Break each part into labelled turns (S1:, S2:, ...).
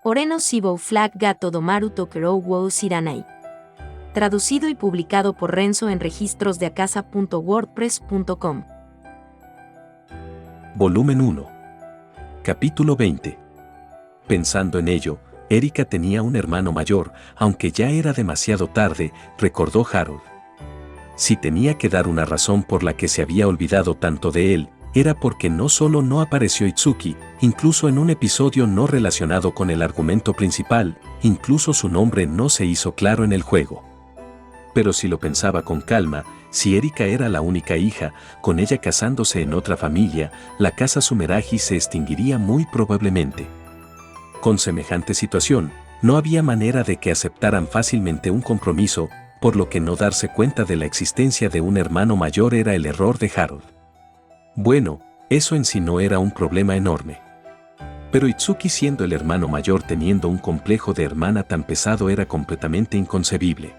S1: Oreno Sibou Flag Gato Domaru Tokerou Wou Siranai. Traducido y publicado por Renzo en registrosdeacasa.wordpress.com.
S2: Volumen 1. Capítulo 20. Pensando en ello, Erika tenía un hermano mayor, aunque ya era demasiado tarde, recordó Harold. Si tenía que dar una razón por la que se había olvidado tanto de él, era porque no solo no apareció Itsuki, incluso en un episodio no relacionado con el argumento principal, incluso su nombre no se hizo claro en el juego. Pero si lo pensaba con calma, si Erika era la única hija, con ella casándose en otra familia, la casa Sumeragi se extinguiría muy probablemente. Con semejante situación, no había manera de que aceptaran fácilmente un compromiso, por lo que no darse cuenta de la existencia de un hermano mayor era el error de Harold. Bueno, eso en sí no era un problema enorme. Pero Itsuki siendo el hermano mayor teniendo un complejo de hermana tan pesado era completamente inconcebible.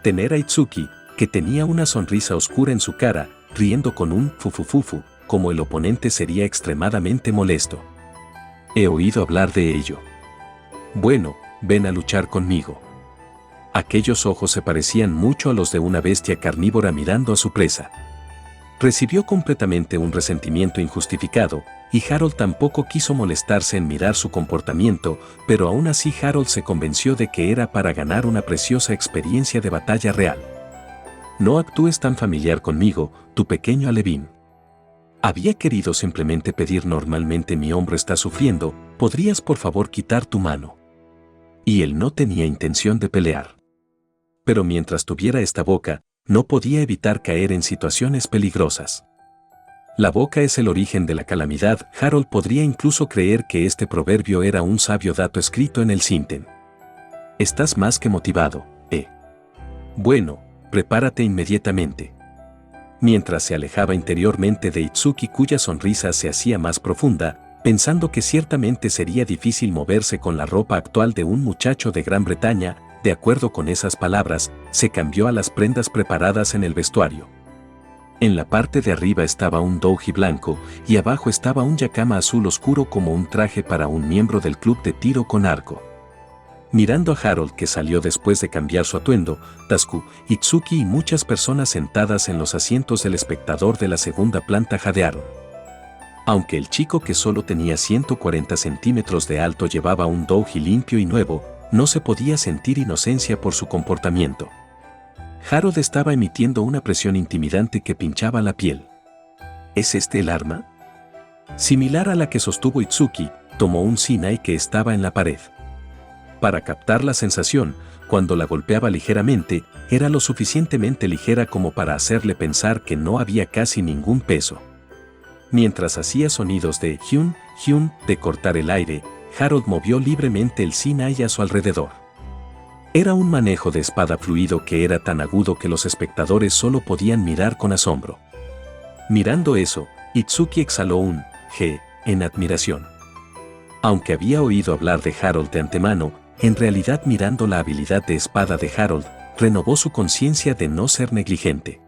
S2: Tener a Itsuki, que tenía una sonrisa oscura en su cara, riendo con un fufufufu, como el oponente sería extremadamente molesto. He oído hablar de ello. Bueno, ven a luchar conmigo. Aquellos ojos se parecían mucho a los de una bestia carnívora mirando a su presa. Recibió completamente un resentimiento injustificado, y Harold tampoco quiso molestarse en mirar su comportamiento, pero aún así Harold se convenció de que era para ganar una preciosa experiencia de batalla real. No actúes tan familiar conmigo, tu pequeño alevín. Había querido simplemente pedir normalmente mi hombro está sufriendo, ¿podrías por favor quitar tu mano? Y él no tenía intención de pelear. Pero mientras tuviera esta boca, no podía evitar caer en situaciones peligrosas. La boca es el origen de la calamidad. Harold podría incluso creer que este proverbio era un sabio dato escrito en el Sinten. Estás más que motivado, ¿eh? Bueno, prepárate inmediatamente. Mientras se alejaba interiormente de Itsuki cuya sonrisa se hacía más profunda, pensando que ciertamente sería difícil moverse con la ropa actual de un muchacho de Gran Bretaña, de acuerdo con esas palabras, se cambió a las prendas preparadas en el vestuario. En la parte de arriba estaba un doji blanco y abajo estaba un yakama azul oscuro como un traje para un miembro del club de tiro con arco. Mirando a Harold que salió después de cambiar su atuendo, Tasuku, Itsuki y muchas personas sentadas en los asientos del espectador de la segunda planta jadearon. Aunque el chico que solo tenía 140 centímetros de alto llevaba un doji limpio y nuevo, no se podía sentir inocencia por su comportamiento. Harold estaba emitiendo una presión intimidante que pinchaba la piel. ¿Es este el arma? Similar a la que sostuvo Itsuki, tomó un Sinai que estaba en la pared. Para captar la sensación, cuando la golpeaba ligeramente, era lo suficientemente ligera como para hacerle pensar que no había casi ningún peso. Mientras hacía sonidos de hyun, hyun, de cortar el aire, Harold movió libremente el Sinai a su alrededor. Era un manejo de espada fluido que era tan agudo que los espectadores solo podían mirar con asombro. Mirando eso, Itsuki exhaló un «je» en admiración. Aunque había oído hablar de Harold de antemano, en realidad mirando la habilidad de espada de Harold, renovó su conciencia de no ser negligente.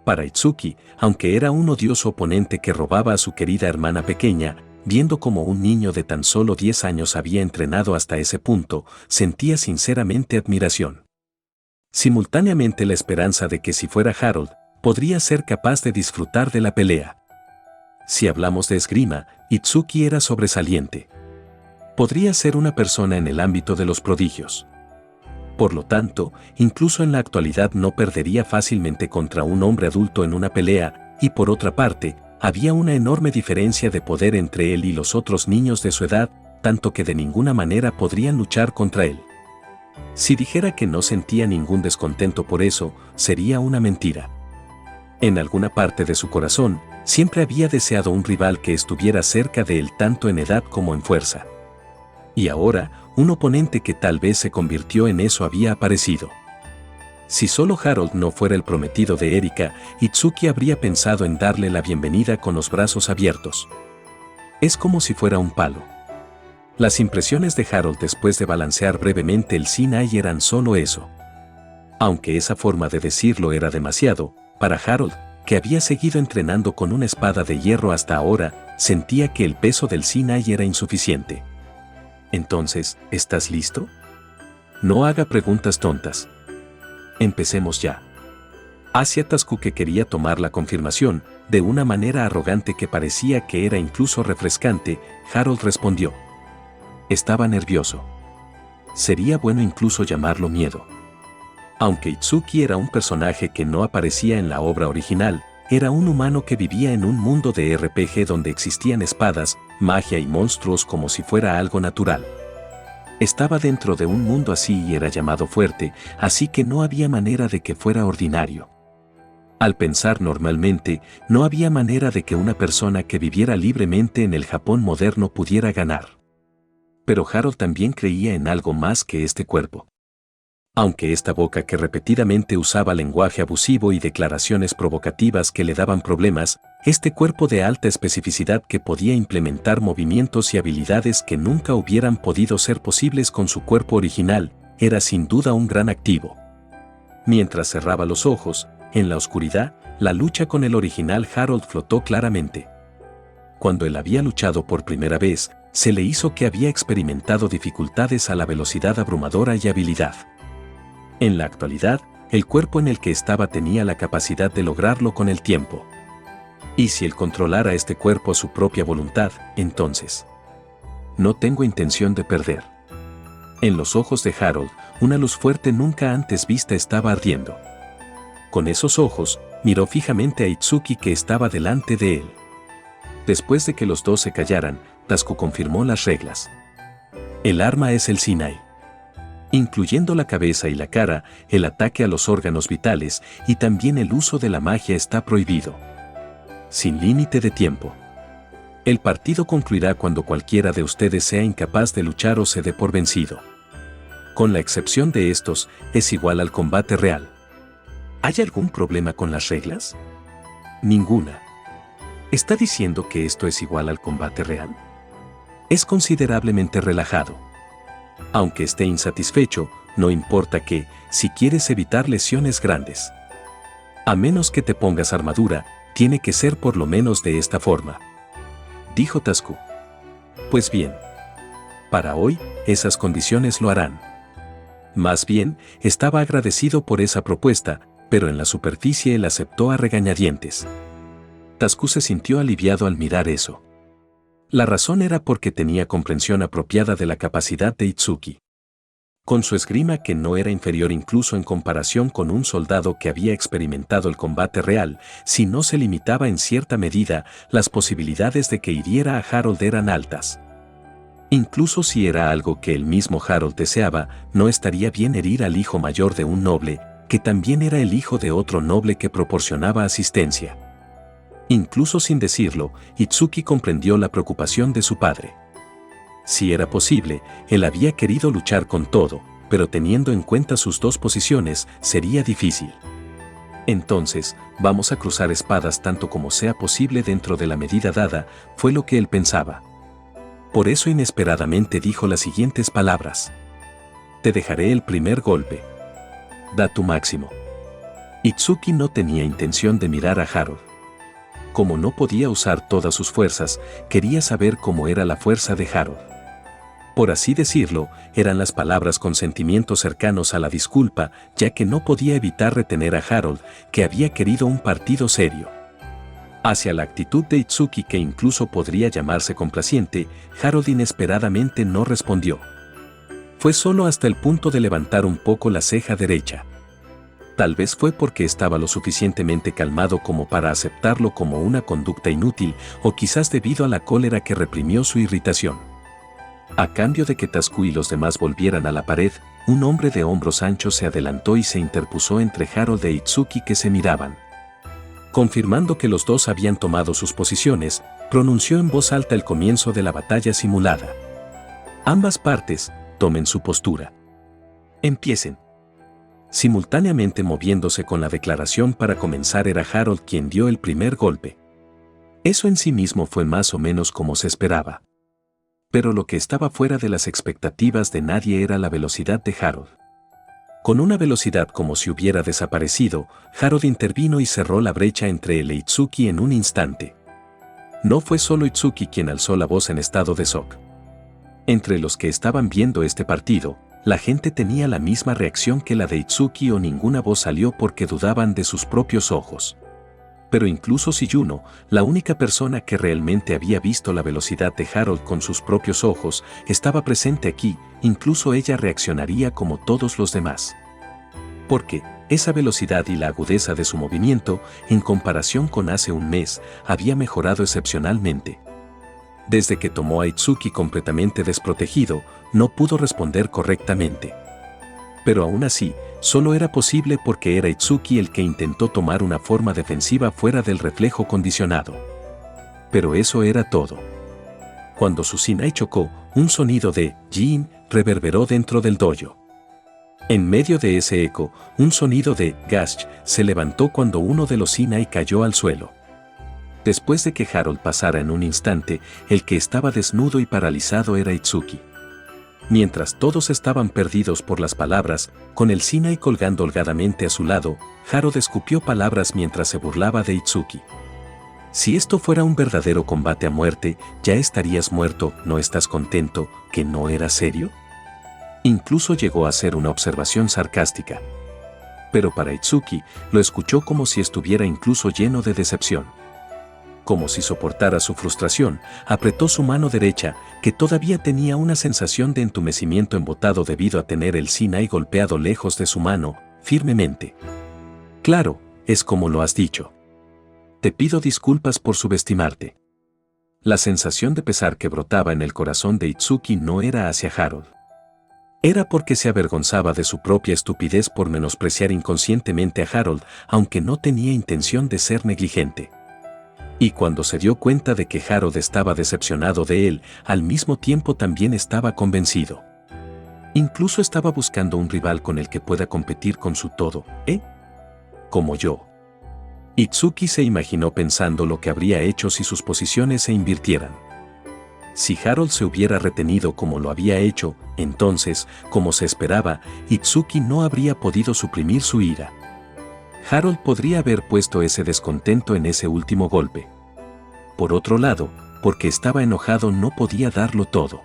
S2: Para Itsuki, aunque era un odioso oponente que robaba a su querida hermana pequeña, viendo como un niño de tan solo 10 años había entrenado hasta ese punto, sentía sinceramente admiración. Simultáneamente la esperanza de que si fuera Harold, podría ser capaz de disfrutar de la pelea. Si hablamos de esgrima, Itsuki era sobresaliente. Podría ser una persona en el ámbito de los prodigios. Por lo tanto, incluso en la actualidad no perdería fácilmente contra un hombre adulto en una pelea, y por otra parte, había una enorme diferencia de poder entre él y los otros niños de su edad, tanto que de ninguna manera podrían luchar contra él. Si dijera que no sentía ningún descontento por eso, sería una mentira. En alguna parte de su corazón, siempre había deseado un rival que estuviera cerca de él tanto en edad como en fuerza. Y ahora, un oponente que tal vez se convirtió en eso había aparecido. Si solo Harold no fuera el prometido de Erika, Itsuki habría pensado en darle la bienvenida con los brazos abiertos. Es como si fuera un palo. Las impresiones de Harold después de balancear brevemente el Sinai eran solo eso. Aunque esa forma de decirlo era demasiado, para Harold, que había seguido entrenando con una espada de hierro hasta ahora, sentía que el peso del Sinai era insuficiente. Entonces, ¿estás listo? No haga preguntas tontas. Empecemos ya. Hacia Tazku, que quería tomar la confirmación, de una manera arrogante que parecía que era incluso refrescante, Harold respondió. Estaba nervioso. Sería bueno incluso llamarlo miedo. Aunque Itsuki era un personaje que no aparecía en la obra original, era un humano que vivía en un mundo de RPG donde existían espadas, magia y monstruos como si fuera algo natural. Estaba dentro de un mundo así y era llamado fuerte, así que no había manera de que fuera ordinario. Al pensar normalmente, no había manera de que una persona que viviera libremente en el Japón moderno pudiera ganar. Pero Harold también creía en algo más que este cuerpo. Aunque esta boca que repetidamente usaba lenguaje abusivo y declaraciones provocativas que le daban problemas, este cuerpo de alta especificidad que podía implementar movimientos y habilidades que nunca hubieran podido ser posibles con su cuerpo original, era sin duda un gran activo. Mientras cerraba los ojos, en la oscuridad, la lucha con el original Harold flotó claramente. Cuando él había luchado por primera vez, se le hizo que había experimentado dificultades a la velocidad abrumadora y habilidad. En la actualidad, el cuerpo en el que estaba tenía la capacidad de lograrlo con el tiempo. Y si él controlara este cuerpo a su propia voluntad, entonces... No tengo intención de perder. En los ojos de Harold, una luz fuerte nunca antes vista estaba ardiendo. Con esos ojos, miró fijamente a Itsuki que estaba delante de él. Después de que los dos se callaran, Tazku confirmó las reglas. El arma es el Zinai. Incluyendo la cabeza y la cara, el ataque a los órganos vitales y también el uso de la magia está prohibido. Sin límite de tiempo. El partido concluirá cuando cualquiera de ustedes sea incapaz de luchar o se dé por vencido. Con la excepción de estos, es igual al combate real. ¿Hay algún problema con las reglas? Ninguna. ¿Está diciendo que esto es igual al combate real? Es considerablemente relajado. Aunque esté insatisfecho, no importa que, si quieres evitar lesiones grandes. A menos que te pongas armadura, tiene que ser por lo menos de esta forma. Dijo Tazku. Pues bien. Para hoy, esas condiciones lo harán. Más bien, estaba agradecido por esa propuesta, pero en la superficie él aceptó a regañadientes. Tazku se sintió aliviado al mirar eso. La razón era porque tenía comprensión apropiada de la capacidad de Itsuki. Con su esgrima que no era inferior incluso en comparación con un soldado que había experimentado el combate real, si no se limitaba en cierta medida, las posibilidades de que hiriera a Harold eran altas. Incluso si era algo que el mismo Harold deseaba, no estaría bien herir al hijo mayor de un noble, que también era el hijo de otro noble que proporcionaba asistencia. Incluso sin decirlo, Itsuki comprendió la preocupación de su padre. Si era posible, él había querido luchar con todo, pero teniendo en cuenta sus dos posiciones, sería difícil. Entonces, vamos a cruzar espadas tanto como sea posible dentro de la medida dada, fue lo que él pensaba. Por eso inesperadamente dijo las siguientes palabras. Te dejaré el primer golpe. Da tu máximo. Itsuki no tenía intención de mirar a Harold. Como no podía usar todas sus fuerzas, quería saber cómo era la fuerza de Harold. Por así decirlo, eran las palabras con sentimientos cercanos a la disculpa, ya que no podía evitar retener a Harold, que había querido un partido serio. Hacia la actitud de Itsuki, que incluso podría llamarse complaciente, Harold inesperadamente no respondió. Fue solo hasta el punto de levantar un poco la ceja derecha. Tal vez fue porque estaba lo suficientemente calmado como para aceptarlo como una conducta inútil, o quizás debido a la cólera que reprimió su irritación. A cambio de que Tazku y los demás volvieran a la pared, un hombre de hombros anchos se adelantó y se interpuso entre Harold e Itsuki que se miraban. Confirmando que los dos habían tomado sus posiciones, pronunció en voz alta el comienzo de la batalla simulada. Ambas partes, tomen su postura. Empiecen. Simultáneamente moviéndose con la declaración para comenzar era Harold quien dio el primer golpe. Eso en sí mismo fue más o menos como se esperaba. Pero lo que estaba fuera de las expectativas de nadie era la velocidad de Harold. Con una velocidad como si hubiera desaparecido, Harold intervino y cerró la brecha entre él e Itsuki en un instante. No fue solo Itsuki quien alzó la voz en estado de shock. Entre los que estaban viendo este partido, la gente tenía la misma reacción que la de Itsuki o ninguna voz salió porque dudaban de sus propios ojos. Pero incluso Shiyuno, la única persona que realmente había visto la velocidad de Harold con sus propios ojos, estaba presente aquí, incluso ella reaccionaría como todos los demás. Porque esa velocidad y la agudeza de su movimiento, en comparación con hace un mes, había mejorado excepcionalmente. Desde que tomó a Itsuki completamente desprotegido, no pudo responder correctamente. Pero aún así, solo era posible porque era Itsuki el que intentó tomar una forma defensiva fuera del reflejo condicionado. Pero eso era todo. Cuando su Shinai chocó, un sonido de "yin" reverberó dentro del dojo. En medio de ese eco, un sonido de "gash" se levantó cuando uno de los Shinai cayó al suelo. Después de que Harold pasara en un instante, el que estaba desnudo y paralizado era Itsuki. Mientras todos estaban perdidos por las palabras, con el Shinai colgando holgadamente a su lado, Harold escupió palabras mientras se burlaba de Itsuki. Si esto fuera un verdadero combate a muerte, ya estarías muerto, ¿no estás contento, que no era serio? Incluso llegó a hacer una observación sarcástica. Pero para Itsuki, lo escuchó como si estuviera incluso lleno de decepción. Como si soportara su frustración, apretó su mano derecha, que todavía tenía una sensación de entumecimiento embotado debido a tener el Shinai golpeado lejos de su mano, firmemente. Claro, es como lo has dicho. Te pido disculpas por subestimarte. La sensación de pesar que brotaba en el corazón de Itsuki no era hacia Harold. Era porque se avergonzaba de su propia estupidez por menospreciar inconscientemente a Harold, aunque no tenía intención de ser negligente. Y cuando se dio cuenta de que Harold estaba decepcionado de él, al mismo tiempo también estaba convencido. Incluso estaba buscando un rival con el que pueda competir con su todo, como yo. Itsuki se imaginó pensando lo que habría hecho si sus posiciones se invirtieran. Si Harold se hubiera retenido como lo había hecho, entonces, como se esperaba, Itsuki no habría podido suprimir su ira. Harold podría haber puesto ese descontento en ese último golpe. Por otro lado, porque estaba enojado no podía darlo todo.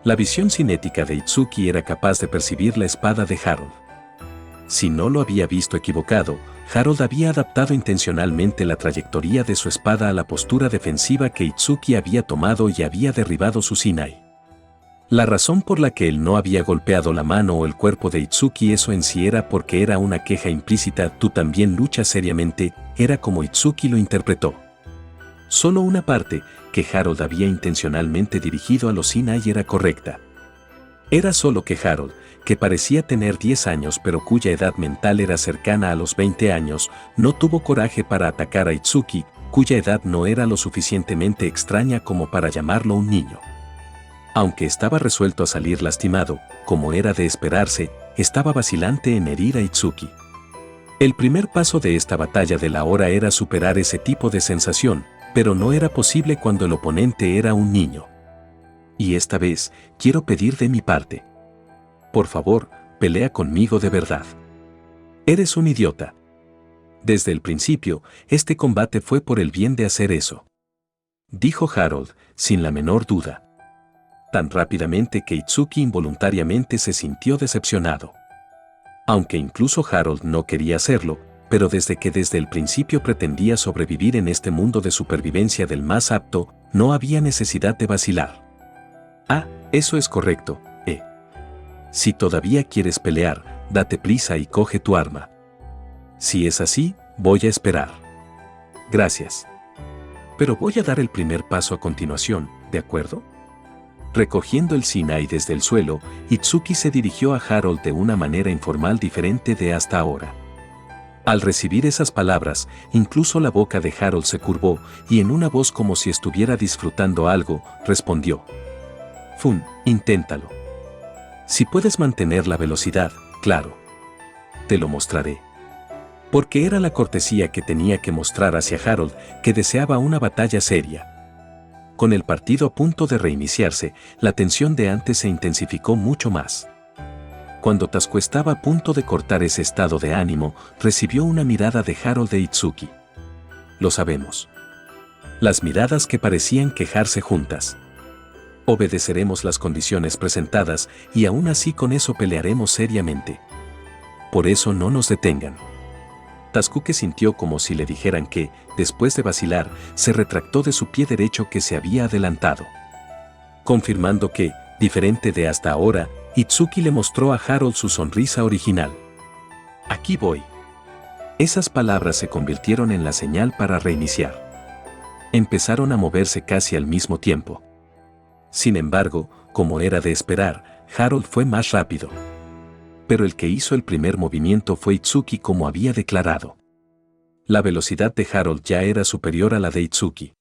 S2: La visión cinética de Itsuki era capaz de percibir la espada de Harold. Si no lo había visto equivocado, Harold había adaptado intencionalmente la trayectoria de su espada a la postura defensiva que Itsuki había tomado y había derribado su Shinai. La razón por la que él no había golpeado la mano o el cuerpo de Itsuki eso en sí era porque era una queja implícita, tú también luchas seriamente, era como Itsuki lo interpretó. Solo una parte, que Harold había intencionalmente dirigido a los Shinai era correcta. Era solo que Harold, que parecía tener 10 años pero cuya edad mental era cercana a los 20 años, no tuvo coraje para atacar a Itsuki, cuya edad no era lo suficientemente extraña como para llamarlo un niño. Aunque estaba resuelto a salir lastimado, como era de esperarse, estaba vacilante en herir a Itsuki. El primer paso de esta batalla de la hora era superar ese tipo de sensación, pero no era posible cuando el oponente era un niño. Y esta vez, quiero pedir de mi parte. Por favor, pelea conmigo de verdad. Eres un idiota. Desde el principio, este combate fue por el bien de hacer eso. Dijo Harold, sin la menor duda. Tan rápidamente que Itsuki involuntariamente se sintió decepcionado. Aunque incluso Harold no quería hacerlo, pero desde el principio pretendía sobrevivir en este mundo de supervivencia del más apto, no había necesidad de vacilar. Ah, eso es correcto, Si todavía quieres pelear, date prisa y coge tu arma. Si es así, voy a esperar. Gracias. Pero voy a dar el primer paso a continuación, ¿de acuerdo? Recogiendo el Shinai desde el suelo, Itsuki se dirigió a Harold de una manera informal diferente de hasta ahora. Al recibir esas palabras, incluso la boca de Harold se curvó y en una voz como si estuviera disfrutando algo, respondió. Fun, inténtalo. Si puedes mantener la velocidad, claro. Te lo mostraré. Porque era la cortesía que tenía que mostrar hacia Harold, que deseaba una batalla seria. Con el partido a punto de reiniciarse, la tensión de antes se intensificó mucho más. Cuando Tasuku estaba a punto de cortar ese estado de ánimo, recibió una mirada de Harold e Itsuki. Lo sabemos. Las miradas que parecían quejarse juntas. Obedeceremos las condiciones presentadas y aún así con eso pelearemos seriamente. Por eso no nos detengan. Tasuke sintió como si le dijeran que, después de vacilar, se retractó de su pie derecho que se había adelantado. Confirmando que, diferente de hasta ahora, Itsuki le mostró a Harold su sonrisa original. Aquí voy. Esas palabras se convirtieron en la señal para reiniciar. Empezaron a moverse casi al mismo tiempo. Sin embargo, como era de esperar, Harold fue más rápido. Pero el que hizo el primer movimiento fue Itsuki como había declarado. La velocidad de Harold ya era superior a la de Itsuki.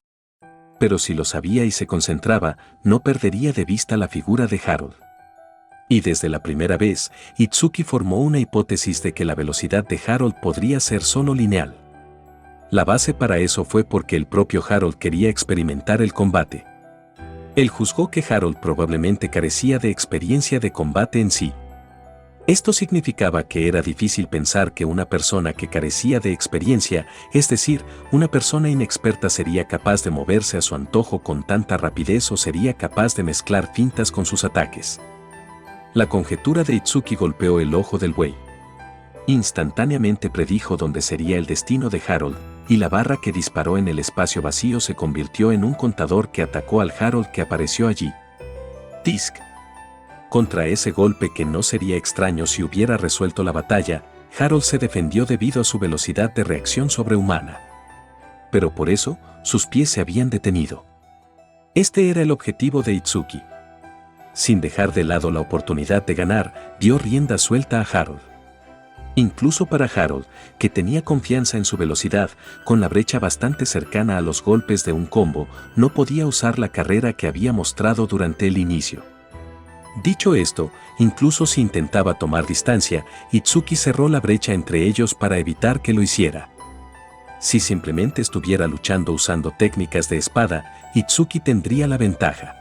S2: Pero si lo sabía y se concentraba, no perdería de vista la figura de Harold. Y desde la primera vez, Itsuki formó una hipótesis de que la velocidad de Harold podría ser solo lineal. La base para eso fue porque el propio Harold quería experimentar el combate. Él juzgó que Harold probablemente carecía de experiencia de combate en sí. Esto significaba que era difícil pensar que una persona que carecía de experiencia, es decir, una persona inexperta, sería capaz de moverse a su antojo con tanta rapidez o sería capaz de mezclar fintas con sus ataques. La conjetura de Itsuki golpeó el ojo del buey. Instantáneamente predijo dónde sería el destino de Harold, y la barra que disparó en el espacio vacío se convirtió en un contador que atacó al Harold que apareció allí. Tisk. Contra ese golpe, que no sería extraño si hubiera resuelto la batalla, Harold se defendió debido a su velocidad de reacción sobrehumana. Pero por eso, sus pies se habían detenido. Este era el objetivo de Itsuki. Sin dejar de lado la oportunidad de ganar, dio rienda suelta a Harold. Incluso para Harold, que tenía confianza en su velocidad, con la brecha bastante cercana a los golpes de un combo, no podía usar la carrera que había mostrado durante el inicio. Dicho esto, incluso si intentaba tomar distancia, Itsuki cerró la brecha entre ellos para evitar que lo hiciera. Si simplemente estuviera luchando usando técnicas de espada, Itsuki tendría la ventaja.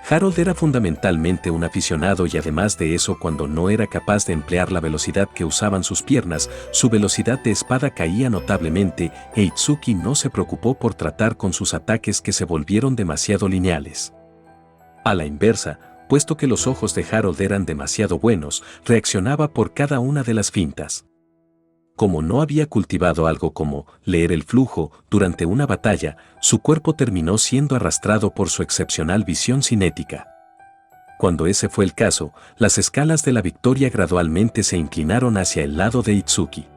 S2: Harold era fundamentalmente un aficionado y además de eso, cuando no era capaz de emplear la velocidad que usaban sus piernas, su velocidad de espada caía notablemente e Itsuki no se preocupó por tratar con sus ataques que se volvieron demasiado lineales. A la inversa, puesto que los ojos de Harold eran demasiado buenos, reaccionaba por cada una de las fintas. Como no había cultivado algo como leer el flujo durante una batalla, su cuerpo terminó siendo arrastrado por su excepcional visión cinética. Cuando ese fue el caso, las escalas de la victoria gradualmente se inclinaron hacia el lado de Itsuki.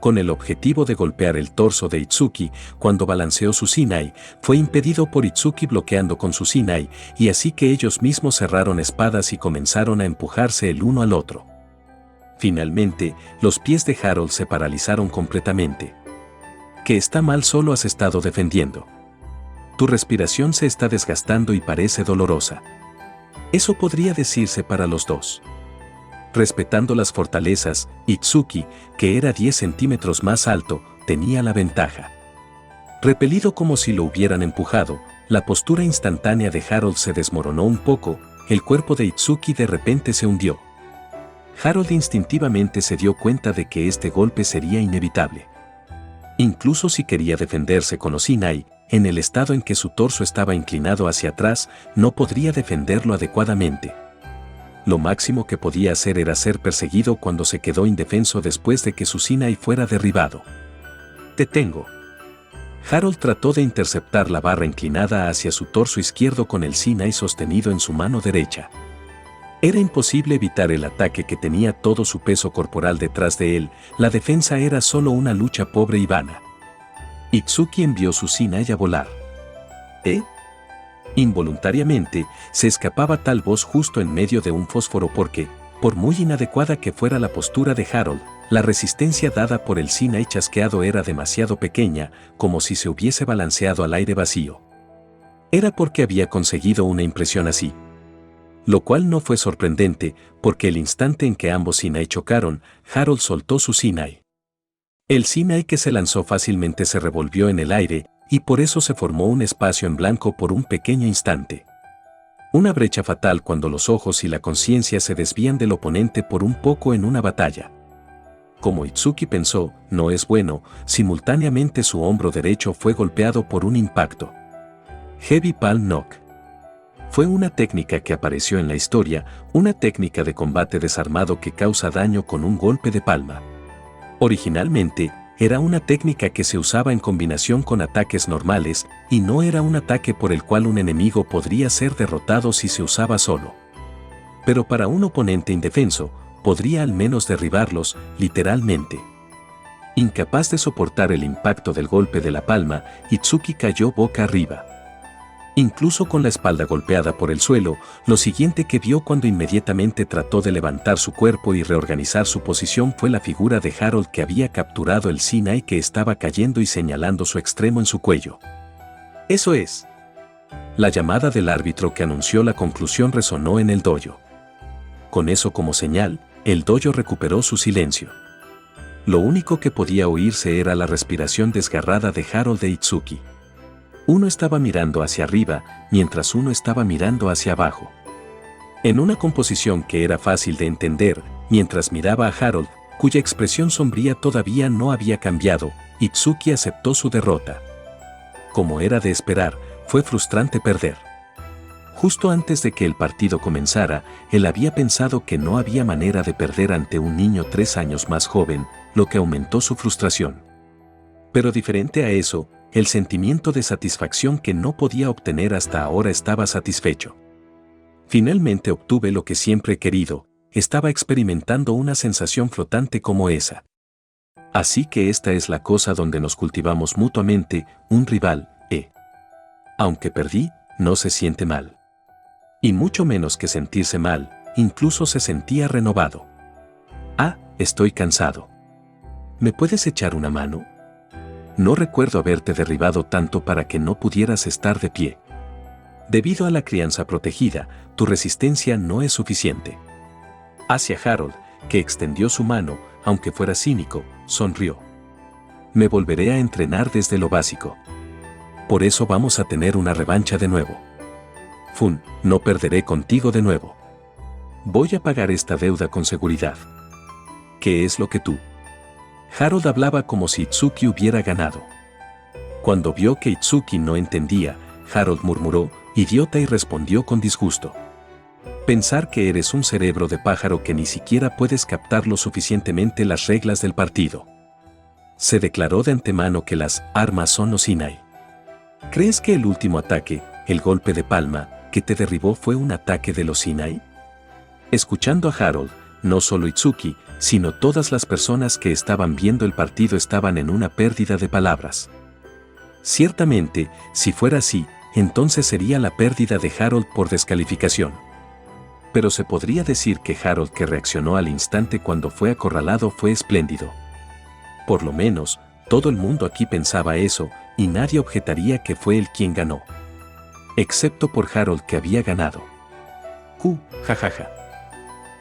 S2: Con el objetivo de golpear el torso de Itsuki, cuando balanceó su Shinai, fue impedido por Itsuki bloqueando con su Shinai, y así que ellos mismos cerraron espadas y comenzaron a empujarse el uno al otro. Finalmente, los pies de Harold se paralizaron completamente. ¿Qué está mal? Solo has estado defendiendo. Tu respiración se está desgastando y parece dolorosa. Eso podría decirse para los dos. Respetando las fortalezas, Itsuki, que era 10 centímetros más alto, tenía la ventaja. Repelido como si lo hubieran empujado, la postura instantánea de Harold se desmoronó un poco, el cuerpo de Itsuki de repente se hundió. Harold instintivamente se dio cuenta de que este golpe sería inevitable. Incluso si quería defenderse con los Shinai, en el estado en que su torso estaba inclinado hacia atrás, no podría defenderlo adecuadamente. Lo máximo que podía hacer era ser perseguido cuando se quedó indefenso después de que su Shinai fuera derribado. «Te tengo». Harold trató de interceptar la barra inclinada hacia su torso izquierdo con el Shinai sostenido en su mano derecha. Era imposible evitar el ataque que tenía todo su peso corporal detrás de él, la defensa era solo una lucha pobre y vana. Itsuki envió su Shinai a volar. Involuntariamente, se escapaba tal voz justo en medio de un fósforo porque, por muy inadecuada que fuera la postura de Harold, la resistencia dada por el Shinai chasqueado era demasiado pequeña, como si se hubiese balanceado al aire vacío. Era porque había conseguido una impresión así. Lo cual no fue sorprendente, porque el instante en que ambos Shinai chocaron, Harold soltó su Shinai. El Shinai que se lanzó fácilmente se revolvió en el aire, y por eso se formó un espacio en blanco por un pequeño instante. Una brecha fatal cuando los ojos y la conciencia se desvían del oponente por un poco en una batalla. Como Itsuki pensó, no es bueno, simultáneamente su hombro derecho fue golpeado por un impacto. Heavy Palm Knock. Fue una técnica que apareció en la historia, una técnica de combate desarmado que causa daño con un golpe de palma. Originalmente, era una técnica que se usaba en combinación con ataques normales, y no era un ataque por el cual un enemigo podría ser derrotado si se usaba solo. Pero para un oponente indefenso, podría al menos derribarlos, literalmente. Incapaz de soportar el impacto del golpe de la palma, Itsuki cayó boca arriba. Incluso con la espalda golpeada por el suelo, lo siguiente que vio cuando inmediatamente trató de levantar su cuerpo y reorganizar su posición fue la figura de Harold que había capturado el Sinai que estaba cayendo y señalando su extremo en su cuello. ¡Eso es! La llamada del árbitro que anunció la conclusión resonó en el dojo. Con eso como señal, el dojo recuperó su silencio. Lo único que podía oírse era la respiración desgarrada de Harold e Itsuki. Uno estaba mirando hacia arriba, mientras uno estaba mirando hacia abajo. En una composición que era fácil de entender, mientras miraba a Harold, cuya expresión sombría todavía no había cambiado, Itsuki aceptó su derrota. Como era de esperar, fue frustrante perder. Justo antes de que el partido comenzara, él había pensado que no había manera de perder ante un niño 3 años más joven, lo que aumentó su frustración. Pero diferente a eso, el sentimiento de satisfacción que no podía obtener hasta ahora estaba satisfecho. Finalmente obtuve lo que siempre he querido, estaba experimentando una sensación flotante como esa. Así que esta es la cosa donde nos cultivamos mutuamente, un rival, Aunque perdí, no se siente mal. Y mucho menos que sentirse mal, incluso se sentía renovado. Estoy cansado. ¿Me puedes echar una mano? No recuerdo haberte derribado tanto para que no pudieras estar de pie. Debido a la crianza protegida, tu resistencia no es suficiente. Hacia Harold, que extendió su mano, aunque fuera cínico, sonrió. Me volveré a entrenar desde lo básico. Por eso vamos a tener una revancha de nuevo. No perderé contigo de nuevo. Voy a pagar esta deuda con seguridad. ¿Qué es lo que tú? Harold hablaba como si Itsuki hubiera ganado. Cuando vio que Itsuki no entendía, Harold murmuró, idiota, y respondió con disgusto. Pensar que eres un cerebro de pájaro que ni siquiera puedes captar lo suficientemente las reglas del partido. Se declaró de antemano que las armas son los Sinai. ¿Crees que el último ataque, el golpe de palma, que te derribó fue un ataque de los Sinai? Escuchando a Harold, no solo Itsuki, sino todas las personas que estaban viendo el partido estaban en una pérdida de palabras. Ciertamente, si fuera así, entonces sería la pérdida de Harold por descalificación. Pero se podría decir que Harold, que reaccionó al instante cuando fue acorralado, fue espléndido. Por lo menos, todo el mundo aquí pensaba eso, y nadie objetaría que fue él quien ganó. Excepto por Harold, que había ganado. Jajaja.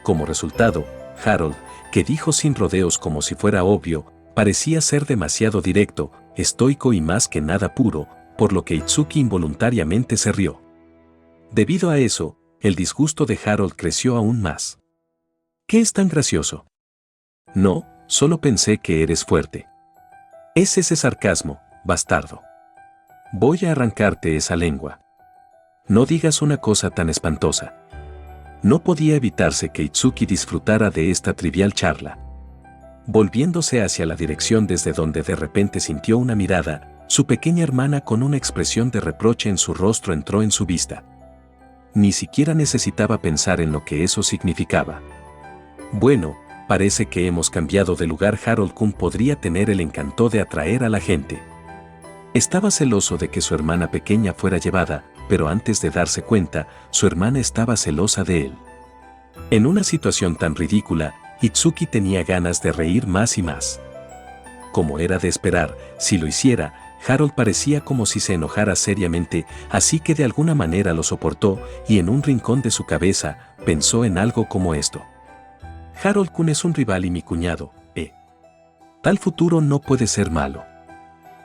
S2: Como resultado, Harold, que dijo sin rodeos como si fuera obvio, parecía ser demasiado directo, estoico y más que nada puro, por lo que Itsuki involuntariamente se rió. Debido a eso, el disgusto de Harold creció aún más. ¿Qué es tan gracioso? No, solo pensé que eres fuerte. Es ese sarcasmo, bastardo. Voy a arrancarte esa lengua. No digas una cosa tan espantosa. No podía evitarse que Itsuki disfrutara de esta trivial charla. Volviéndose hacia la dirección desde donde de repente sintió una mirada, su pequeña hermana con una expresión de reproche en su rostro entró en su vista. Ni siquiera necesitaba pensar en lo que eso significaba. Bueno, parece que hemos cambiado de lugar. Harold-kun podría tener el encanto de atraer a la gente. Estaba celoso de que su hermana pequeña fuera llevada, pero antes de darse cuenta, su hermana estaba celosa de él. En una situación tan ridícula, Itsuki tenía ganas de reír más y más. Como era de esperar, si lo hiciera, Harold parecía como si se enojara seriamente, así que de alguna manera lo soportó y en un rincón de su cabeza pensó en algo como esto. Harold-kun es un rival y mi cuñado, Tal futuro no puede ser malo.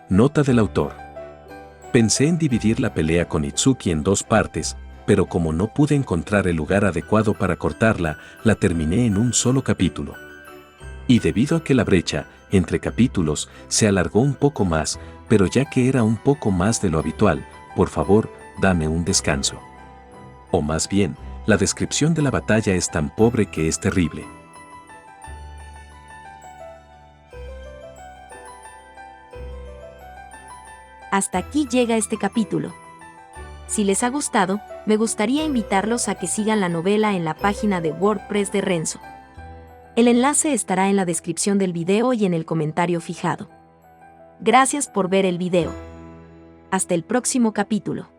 S2: Nota del autor. Pensé en dividir la pelea con Itsuki en 2 partes, pero como no pude encontrar el lugar adecuado para cortarla, la terminé en un solo capítulo. Y debido a que la brecha entre capítulos se alargó un poco más, pero ya que era un poco más de lo habitual, por favor, dame un descanso. O más bien, la descripción de la batalla es tan pobre que es terrible.
S1: Hasta aquí llega este capítulo. Si les ha gustado, me gustaría invitarlos a que sigan la novela en la página de WordPress de Renzo. El enlace estará en la descripción del video y en el comentario fijado. Gracias por ver el video. Hasta el próximo capítulo.